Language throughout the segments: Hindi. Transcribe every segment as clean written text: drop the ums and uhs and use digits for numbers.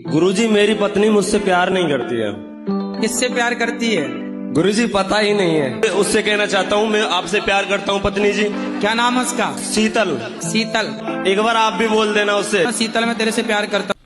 गुरुजी, मेरी पत्नी मुझसे प्यार नहीं करती है। किससे प्यार करती है? गुरुजी, पता ही नहीं है। उससे कहना चाहता हूँ मैं आपसे प्यार करता हूँ पत्नी जी। क्या नाम है उसका? शीतल। शीतल। एक बार आप भी बोल देना उससे। शीतल, मैं तेरे से प्यार करता हूँ।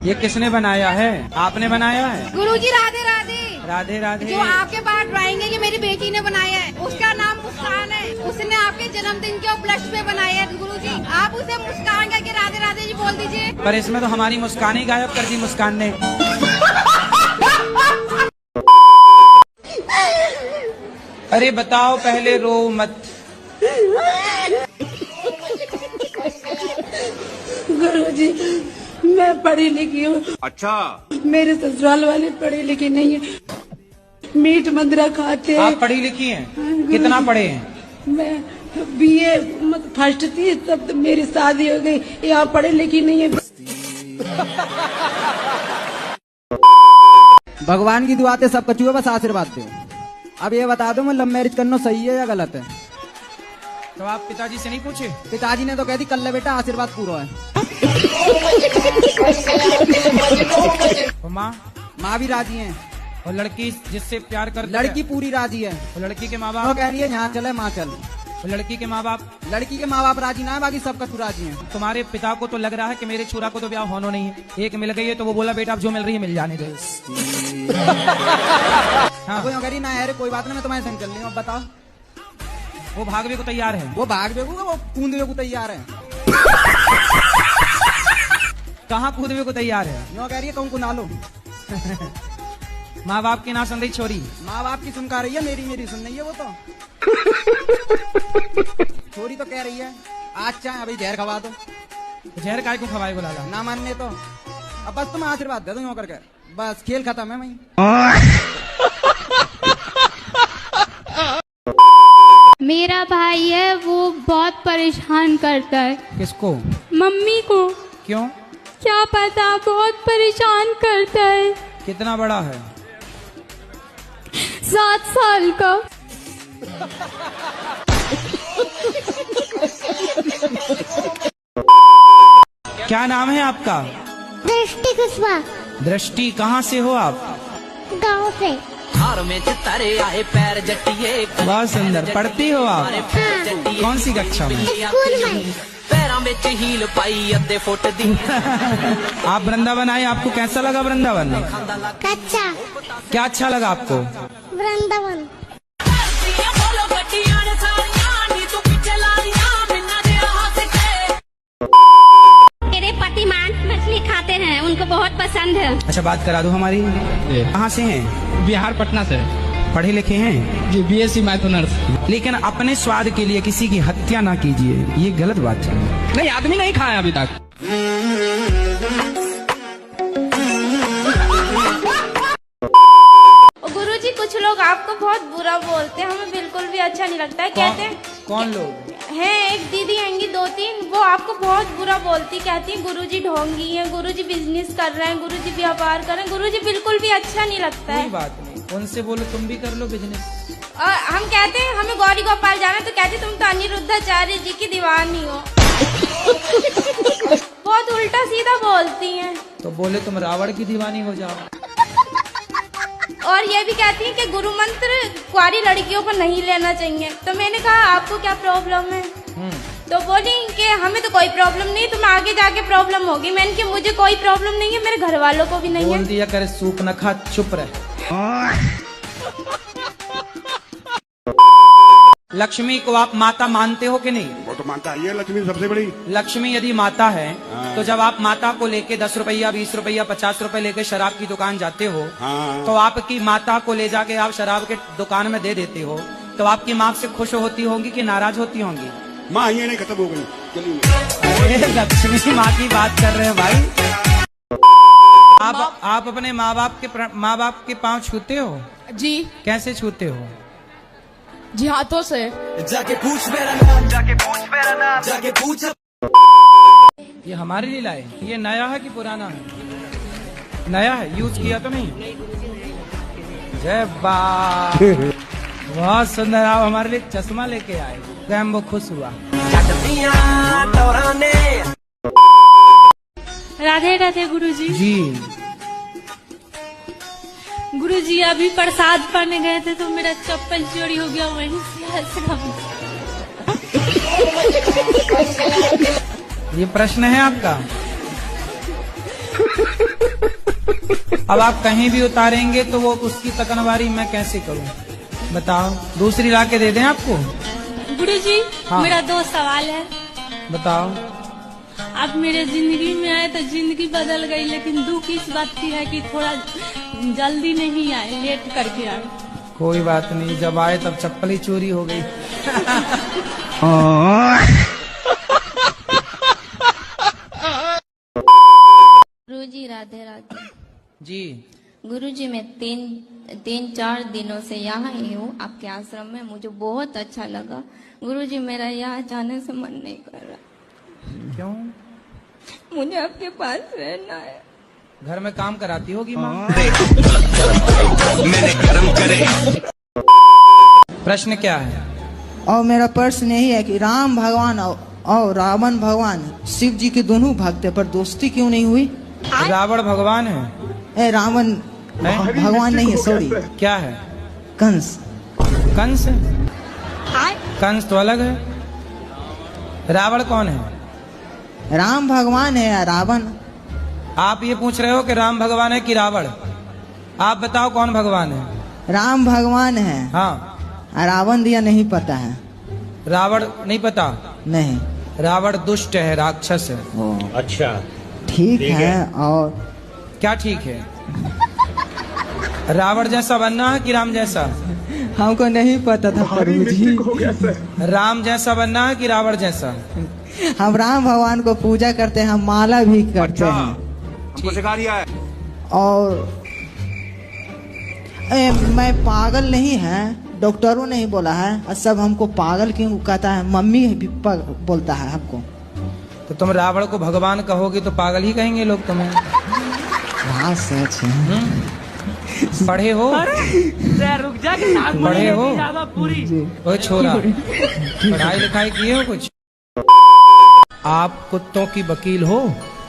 ये किसने बनाया है? आपने बनाया है? गुरुजी, राधे राधे। राधे राधे। जो आपके पास ड्राइंग है, ये मेरी बेटी ने बनाया है। उसका नाम मुस्कान है। उसने आपके जन्मदिन के उपलक्ष्य में बनाया है। गुरुजी, आप उसे मुस्कान करके राधे राधे जी बोल दीजिए। पर इसमें तो हमारी मुस्कान ही गायब कर दी मुस्कान ने। अरे बताओ, पहले रो मत। गुरुजी, मैं पढ़ी लिखी हूँ। अच्छा। मेरे ससुराल वाले पढ़े लिखे नहीं है, मीट मदिरा खाते हैं। आप पढ़ी लिखी हैं? कितना पढ़े हैं? मैं बीए फर्स्ट थी, तब मेरी शादी हो गई। यहाँ पढ़े लिखी नहीं है। भगवान की दुआ से सब कचुए बस आशीर्वाद दो। अब ये बता दो, मैं लव मैरिज करना सही है या गलत है? तो आप पिताजी से नहीं पूछे? पिताजी ने तो कह दी कल ले बेटा, आशीर्वाद पूरा है। माँ? माँ भी राजी है। और लड़की जिससे प्यार कर? लड़की पूरी राजी है। और लड़की के माँ वो बाप? कह रही है यहाँ चले माँ चल। और लड़की के माँ बाप? लड़की के माँ बाप राजी ना है, बाकी सब कचू राजी है। तुम्हारे पिता को तो लग रहा है कि मेरे छुरा को तो ब्याह होना नहीं है। एक मिल गई है तो वो बोला बेटा अब जो मिल रही है मिल जाने दे। हाँ। वो कह रही ना यार कोई बात नहीं, मैं तुम्हारे संग चल रही हूँ। अब बताओ। वो भागवे को तैयार है? वो भाग बेगूगा, वो कूदवे को तैयार है। कहाँ कूदवे को तैयार है? यूँ कह रही है कहूँ को ना लो। माँ बाप की ना सुन रही छोरी? माँ बाप की सुनका रही है, मेरी मेरी सुन रही है वो तो। छोरी तो कह रही है आज चाहे अभी जहर खवा दो। जहर काय को खवाए को लाला? ना मानने तो अब बस तुम आशीर्वाद दे दो यूँ करके, बस खेल खत्म है। वही मेरा भाई है, वो बहुत परेशान करता है। किसको? मम्मी को। क्यों? क्या पता, बहुत परेशान करता है। कितना बड़ा है? 7 साल का। क्या नाम है आपका? दृष्टि कुशवाहा। दृष्टि, कहाँ से हो आप? गाँव से। बहुत सुंदर। पढ़ती हो आप? कौन सी कक्षा में? स्कूल में। आप वृंदावन आए, आपको कैसा लगा वृंदावन? कच्चा। क्या अच्छा लगा आपको? वृंदावन। मेरे पति मांस मछली खाते हैं, उनको बहुत पसंद है। अच्छा, बात करा दो हमारी। कहाँ से हैं? बिहार, पटना से। पढ़े लिखे हैं? जी, बीएससी मैथ ऑनर्स। लेकिन अपने स्वाद के लिए किसी की हत्या ना कीजिए, ये गलत बात है। नहीं, आदमी नहीं खाया अभी तक। गुरुजी, कुछ लोग आपको बहुत बुरा बोलते हैं, हमें बिल्कुल भी अच्छा नहीं लगता है। कहते हैं कौन लोग हैं? एक दीदी हैंगी 2-3, वो आपको बहुत बुरा बोलती, कहती है गुरुजी ढोंगी हैं, गुरुजी बिजनेस कर रहे हैं, गुरुजी व्यापार कर रहे हैं। गुरुजी बिल्कुल भी अच्छा नहीं लगता है। कोई बात नहीं, उनसे बोलो तुम भी कर लो बिजनेस। और हम कहते हैं हमें गौरी गोपाल जाना, तो कहती तुम तो अनिरुद्धाचार्य जी की दीवानी हो। बहुत उल्टा सीधा बोलती हैं। तो बोले तुम रावण की दीवानी हो जाओ। और ये भी कहती है कि गुरु मंत्र कुंवारी लड़कियों को नहीं लेना चाहिए। तो मैंने कहा आपको क्या प्रॉब्लम है? तो बोली कि हमें तो कोई प्रॉब्लम नहीं, तुम्हें आगे जाके प्रॉब्लम होगी। मैंने कि मुझे कोई प्रॉब्लम नहीं है, मेरे घर वालों को भी नहीं है। बोल दिया करे सूप न खा, चुप रहे। लक्ष्मी को आप माता मानते हो कि नहीं? वो तो मानता है, लक्ष्मी सबसे बड़ी। लक्ष्मी यदि माता है तो जब आप माता को लेके 10 रुपया, 20 रुपया, 50 रुपए लेके शराब की दुकान जाते हो, तो आपकी माता को ले जाके आप शराब के दुकान में दे देते हो, तो आपकी माँ से खुश होती होंगी कि नाराज होती होंगी? माँ ये नहीं खत्म हो गई। चलिए, लक्ष्मी माँ की बात कर रहे हैं भाई। आप अपने माँ बाप के पाँव छूते हो? जी। कैसे छूते हो? जी, हाथों से। जाके पूछ मेरा नाम, जाके पूछ मेरा नाम, जाके पूछ। ये हमारे लिए लाए? ये नया है कि पुराना है? नया है, यूज किया तो नहीं? जय बा। बहुत सुंदर। आप हमारे लिए चश्मा लेके आए, वो खुश हुआ। राधे राधे गुरुजी। जी। गुरुजी अभी प्रसाद पाने गए थे तो मेरा चप्पल चोरी हो गया, वहीं से आश्रम। ये प्रश्न है आपका। अब आप कहीं भी उतारेंगे तो वो उसकी तकनवारी मैं कैसे करूं, बताओ। दूसरी ला के दे दें आपको? गुरुजी हाँ। मेरा 2 सवाल है। बताओ। आप मेरे जिंदगी में आए तो जिंदगी बदल गई, लेकिन दुख इस बात की है कि थोड़ा जल्दी नहीं आए, लेट करके आए। कोई बात नहीं, जब आए तब चप्पल ही चोरी हो गई। गुरुजी राधे राधे। जी। गुरुजी मैं तीन चार दिनों से यहाँ ही हूँ आपके आश्रम में, मुझे बहुत अच्छा लगा। गुरुजी मेरा यहाँ जाने से मन नहीं कर रहा। क्यों? मुझे आपके पास रहना है। घर में काम कराती होगी माँ। प्रश्न क्या है? और मेरा प्रश्न यही है कि राम भगवान और रावण भगवान शिव जी के दोनों भक्त हैं, पर दोस्ती क्यों नहीं हुई? रावण भगवान है? रावण भगवान नहीं है, सॉरी। क्या है? कंस। कंस? कंस तो अलग है। रावण कौन है? राम भगवान है या रावण? आप ये पूछ रहे हो कि राम भगवान है कि रावण? आप बताओ कौन भगवान है? राम भगवान है। हाँ। रावण दिया नहीं पता है। रावण नहीं पता? नहीं। रावण दुष्ट है, राक्षस है। अच्छा ठीक है। और क्या ठीक है? रावण जैसा बनना है कि राम जैसा? हमको नहीं पता था प्रभु जी। राम जैसा बनना है कि रावण जैसा? हम राम भगवान को पूजा करते हैं, हम माला भी करते हैं। हमको सिखा दिया है। और मैं पागल नहीं है, डॉक्टरों ने ही बोला है। और सब हमको पागल क्यों कहता है, मम्मी भी बोलता है हमको। तो तुम रावण को भगवान कहोगे तो पागल ही कहेंगे लोग तुम्हें। हाँ सच है। पढ़े हो? रुक जा, पढ़े हो? ओ छोरा, पढ़ाई लिखाई किए हो कुछ? आप कुत्तों की वकील हो?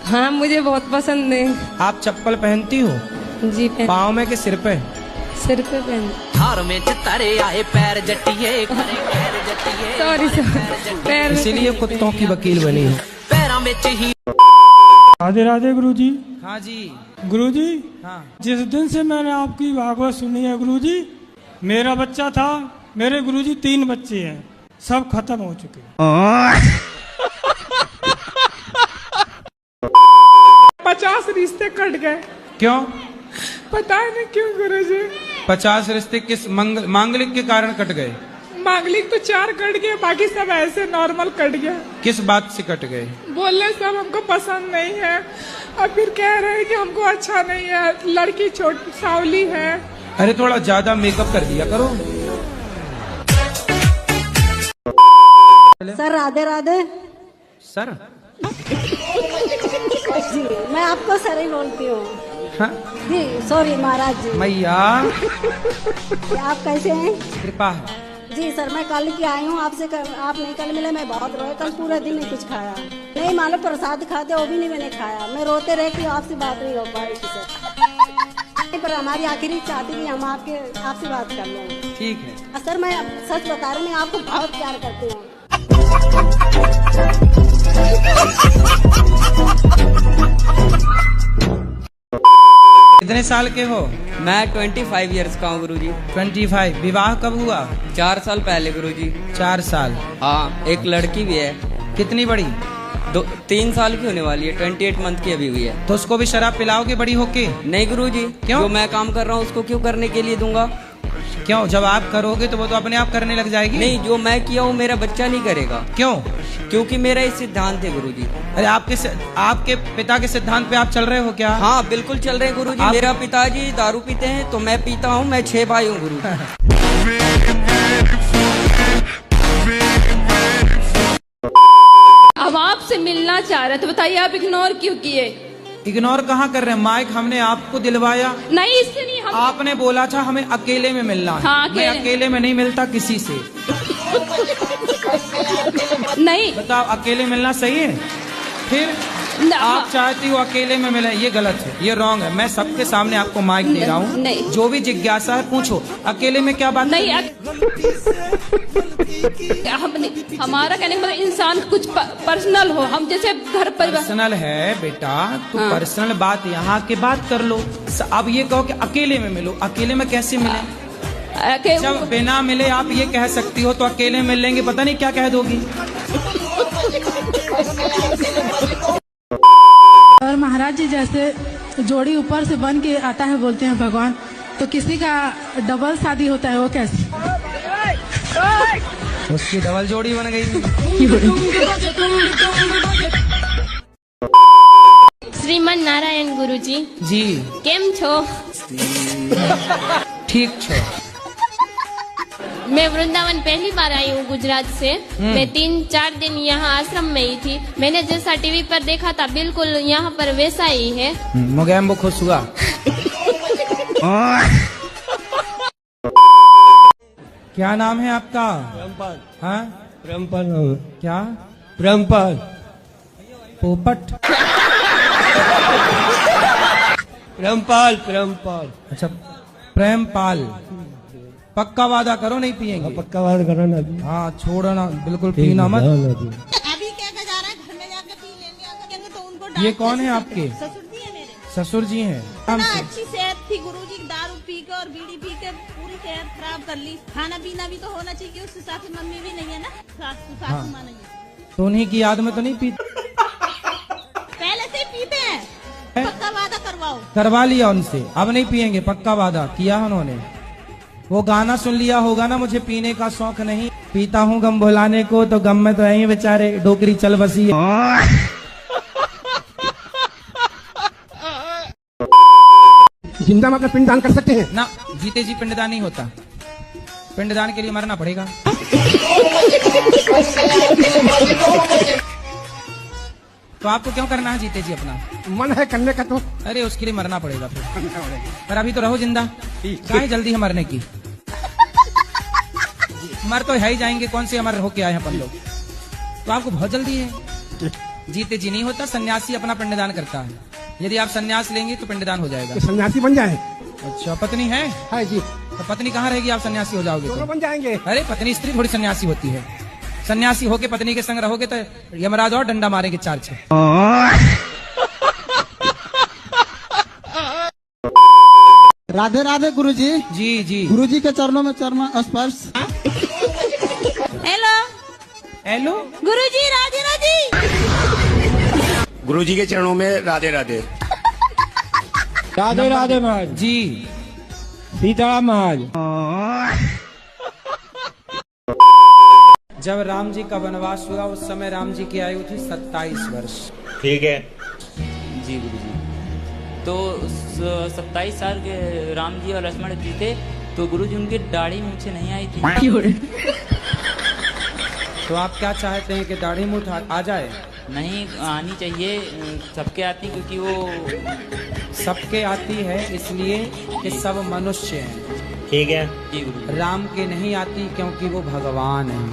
हाँ मुझे बहुत पसंद है। आप चप्पल पहनती हो? जी पाँव में के सिर पे? सिर पे पहन। थार में तारे आए पैर जटिए, सॉरी पैर। इसीलिए कुत्तों की वकील बनी हो। पैरों में ही। राधे राधे गुरुजी। हाँ जी। गुरुजी, हाँ। जिस दिन से मैंने आपकी भागवत सुनी है गुरुजी, मेरा बच्चा था, मेरे गुरुजी 3 बच्चे हैं, सब खत्म हो चुके। 50 रिश्ते कट गए। क्यों? पता नहीं क्यों गुरुजी। 50 रिश्ते किस मांगलिक के कारण कट गए? मांगलिक तो 4 कट गए, बाकी सब ऐसे नॉर्मल कट गया। किस बात से कट गए? बोलने सब हमको पसंद नहीं है, और फिर कह रहे हैं कि हमको अच्छा नहीं है, लड़की छोटी सावली है। अरे थोड़ा ज्यादा मेकअप कर दिया करो। सर राधे राधे। सर? जी मैं आपको सर ही बोलती हूँ। हाँ? जी सॉरी महाराज जी। मैया आप कैसे हैं? कृपा है। जी सर मैं कल की आई हूँ आपसे आप नहीं कल मिले, मैं बहुत रोए, कल पूरा दिन नहीं कुछ खाया, नहीं मालूम प्रसाद खाते वो भी नहीं मैंने खाया, मैं रोते रहती हूँ, आपसे बात नहीं हो पाई सर। पर हमारी आखिरी इच्छा थी कि हम आपसे बात कर लें। ठीक है सर मैं सच बता रही हूँ, मैं आपको बहुत प्यार करती हूँ। कितने साल के हो? मैं 25 इयर्स का हूँ गुरुजी। 25। विवाह कब हुआ? 4 साल पहले गुरुजी। 4 साल। हाँ, एक लड़की भी है। कितनी बड़ी? 3 साल की होने वाली है, 28 मंथ की अभी हुई है। तो उसको भी शराब पिलाओगे बड़ी होके? नहीं गुरुजी। क्यों? जो मैं काम कर रहा हूँ उसको क्यों करने के लिए दूंगा? क्यों? जब आप करोगे तो वो तो अपने आप करने लग जाएगी। नहीं, जो मैं किया हूँ मेरा बच्चा नहीं करेगा। क्यों? क्योंकि मेरा ये सिद्धांत है गुरुजी। अरे आपके पिता के सिद्धांत पे आप चल रहे हो क्या? हाँ बिल्कुल चल रहे हैं गुरुजी। मेरा पिताजी दारू पीते हैं तो मैं पीता हूँ, मैं 6 भाई हूँ गुरुजी। अब आपसे मिलना चाह रहे तो बताइए आप इग्नोर क्यों किए? इग्नोर कहाँ कर रहे हैं? माइक हमने आपको दिलवाया। नहीं इससे नहीं, हम आपने बोला था हमें अकेले में मिलना है। हाँ, मैं अकेले में नहीं मिलता किसी से। नहीं बताओ अकेले मिलना सही है? फिर आप चाहती हो अकेले में मिले, ये गलत है, ये रॉन्ग है। मैं सबके सामने आपको माइक दे रहा हूँ, जो भी जिज्ञासा है पूछो। अकेले में क्या बात नहीं हमारा कहने का मतलब इंसान कुछ पर्सनल हो, हम जैसे घर परिवार। पर्सनल है बेटा, तो पर्सनल बात यहाँ के बात कर लो। अब ये कहो कि अकेले में मिलो, अकेले में कैसे मिले? जब बिना मिले आप ये कह सकती हो, तो अकेले मिल लेंगे पता नहीं क्या कह दोगी। और महाराज जी जैसे जोड़ी ऊपर से बन के आता है बोलते हैं भगवान, तो किसी का डबल शादी होता है वो कैसे? उसकी डबल जोड़ी बन गई। श्रीमन नारायण गुरुजी जी केम छो? ठीक छो। मैं वृंदावन पहली बार आई हूँ गुजरात से। मैं 3-4 दिन यहाँ आश्रम में ही थी। मैंने जैसा टीवी पर देखा था बिल्कुल यहाँ पर वैसा ही है। मुगैम्बो खुश हुआ। क्या नाम है आपका? प्रेमपाल। हाँ प्रेमपाल नाम है। क्या? प्रेमपाल। पोपट। प्रेमपाल। प्रेमपाल। अच्छा प्रेमपाल। पक्का वादा करो नहीं पिएंगे? पक्का वादा करो ना। हाँ छोड़ना बिल्कुल, पीना मत। अभी क्या जा रहा है, घर में जाकर पी लेंगे तो उनको। ये कौन है आपके? ससुर जी है मेरे। ससुर जी हैं। अच्छी सेहत थी गुरुजी, दारू पी के और बीड़ी पी के पूरी सेहत खराब कर ली। खाना पीना भी तो होना चाहिए, उस हिसाब से मम्मी भी नहीं है ना, सासू माँ नहीं है। तो उन्हीं की याद में तो नहीं पीते? पहले से पीते हैं। पक्का वादा करवाओ। करवा लिया उनसे, अब नहीं पिएंगे, पक्का वादा किया उन्होंने। वो गाना सुन लिया होगा ना, मुझे पीने का शौक नहीं, पीता हूँ गम भुलाने को, तो गम में तो है ही बेचारे, डोकरी चल बसी है। जिंदा मां का पिंडदान कर सकते हैं ना? जीते जी पिंडदान नहीं होता, पिंडदान के लिए मरना पड़ेगा। तो आपको क्यों करना है जीते जी? अपना मन है करने का तो। अरे उसके लिए मरना पड़ेगा फिर। पर अभी तो रहो जिंदा, क्या है जल्दी है मरने की? मर तो है ही जाएंगे, कौन से अमर होके आए हैं अपन लोग, तो आपको बहुत जल्दी है। जीते जी नहीं होता, सन्यासी अपना पिंडदान करता है। यदि आप सन्यास लेंगे तो पिंडदान हो जाएगा। सन्यासी बन जाए। अच्छा पत्नी है? है जी। तो पत्नी कहाँ रहेगी आप सन्यासी हो जाओगे? दोनों बन जाएंगे। अरे पत्नी स्त्री थोड़ी सन्यासी होती है। सन्यासी होके पत्नी के संग रहोगे तो यमराज और डंडा मारेंगे 4-6। राधे राधे गुरुजी। जी जी। गुरुजी के चरणों में चरण स्पर्श। हेलो हेलो गुरुजी, राधे राधे। गुरुजी के चरणों में राधे राधे। राधे राधे महाराज जी। सीताराम महाराज। जब राम जी का वनवास हुआ उस समय राम जी की आयु थी 27 वर्ष। ठीक है जी गुरुजी। तो 27 साल के राम जी और लक्ष्मण जी थे, तो गुरुजी उनकी दाढ़ी मूछें नहीं आई थी। तो आप क्या चाहते हैं कि दाढ़ी मूछ आ जाए? नहीं आनी चाहिए, सबके आती, क्योंकि वो सबके आती है इसलिए कि सब मनुष्य हैं। ठीक है जी गुरुजी। राम के नहीं आती क्योंकि वो भगवान हैं।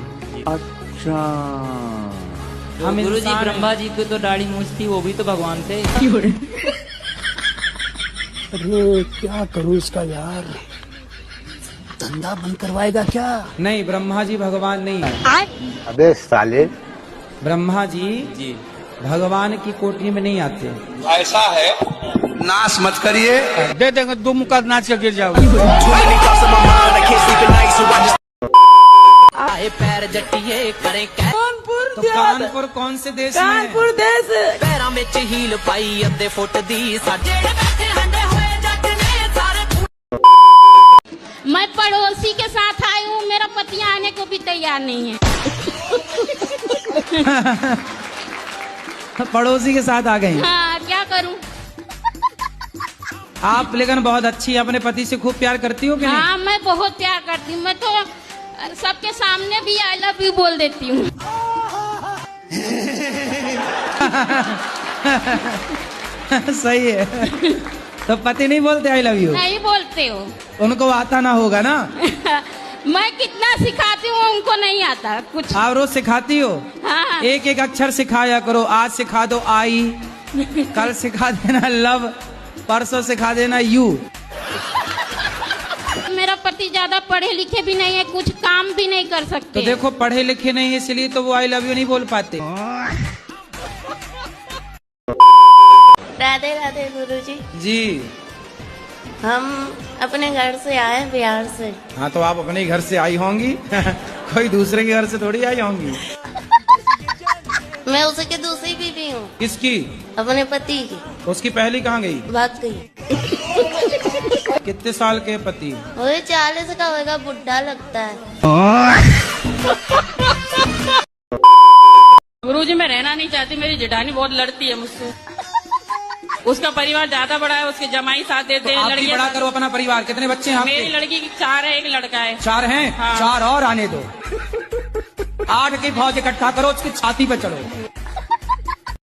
अच्छा तो गुरुजी ब्रह्मा जी को तो दाढ़ी मूछ थी, वो भी तो भगवान थे। अरे क्या करूँ इसका यार, धंधा बंद करवाएगा क्या? नहीं, ब्रह्मा जी भगवान नहीं है। अबे साले, ब्रह्मा जी भगवान की कोठी में नहीं आते। ऐसा है, नाश मत करिए। दे देंगे 2 मुक्का नाच के गिर जाओगे। पैर जट्टिए करे कानपुर। तो कानपुर कौन से देश में? कानपुर देश। पैरों में हील पाई अद्धे फुट दी। मैं पड़ोसी के साथ आई हूँ, मेरा पति आने को भी तैयार नहीं है। पड़ोसी के साथ आ गई? हाँ क्या करूँ? आप लेकिन बहुत अच्छी, अपने पति से खूब प्यार करती हो कि नहीं? हाँ मैं बहुत प्यार करती हूँ, मैं तो सबके सामने भी आई लव यू बोल देती हूँ। सही है। तो पति नहीं बोलते आई लव यू? नहीं बोलते हो। उनको आता ना होगा ना? मैं कितना सिखाती हूँ उनको नहीं आता कुछ। आप रोज सिखाती हो? हाँ। एक एक अक्षर सिखाया करो। आज सिखा दो आई, कल सिखा देना लव, परसों सिखा देना यू। मेरा पति ज्यादा पढ़े लिखे भी नहीं है, कुछ काम भी नहीं कर सकते। तो देखो पढ़े लिखे नहीं है इसलिए तो वो आई लव यू नहीं बोल पाते। राधे राधे गुरुजी। जी हम अपने घर से आए बिहार से। हाँ तो आप अपने घर से आई होंगी कोई दूसरे के घर से थोड़ी आई होंगी। मैं उसकी दूसरी बीवी हूँ। किसकी? अपने पति की। उसकी पहली कहाँ गई? भाग गई। कितने साल के पति? वही 40 का होगा, बुढ़ा लगता है। गुरुजी मैं रहना नहीं चाहती, मेरी जेठानी बहुत लड़ती है मुझसे। उसका परिवार ज्यादा बड़ा है, उसके जमाई साथ देते हैं। आप भी बड़ा करो अपना परिवार। कितने बच्चे हैं आपके? मेरी लड़की की 4 है, एक लड़का है। 4 हैं? हाँ। 4 और आने दो। 8 की फौज इकट्ठा करो, उसकी छाती पे चढ़ो।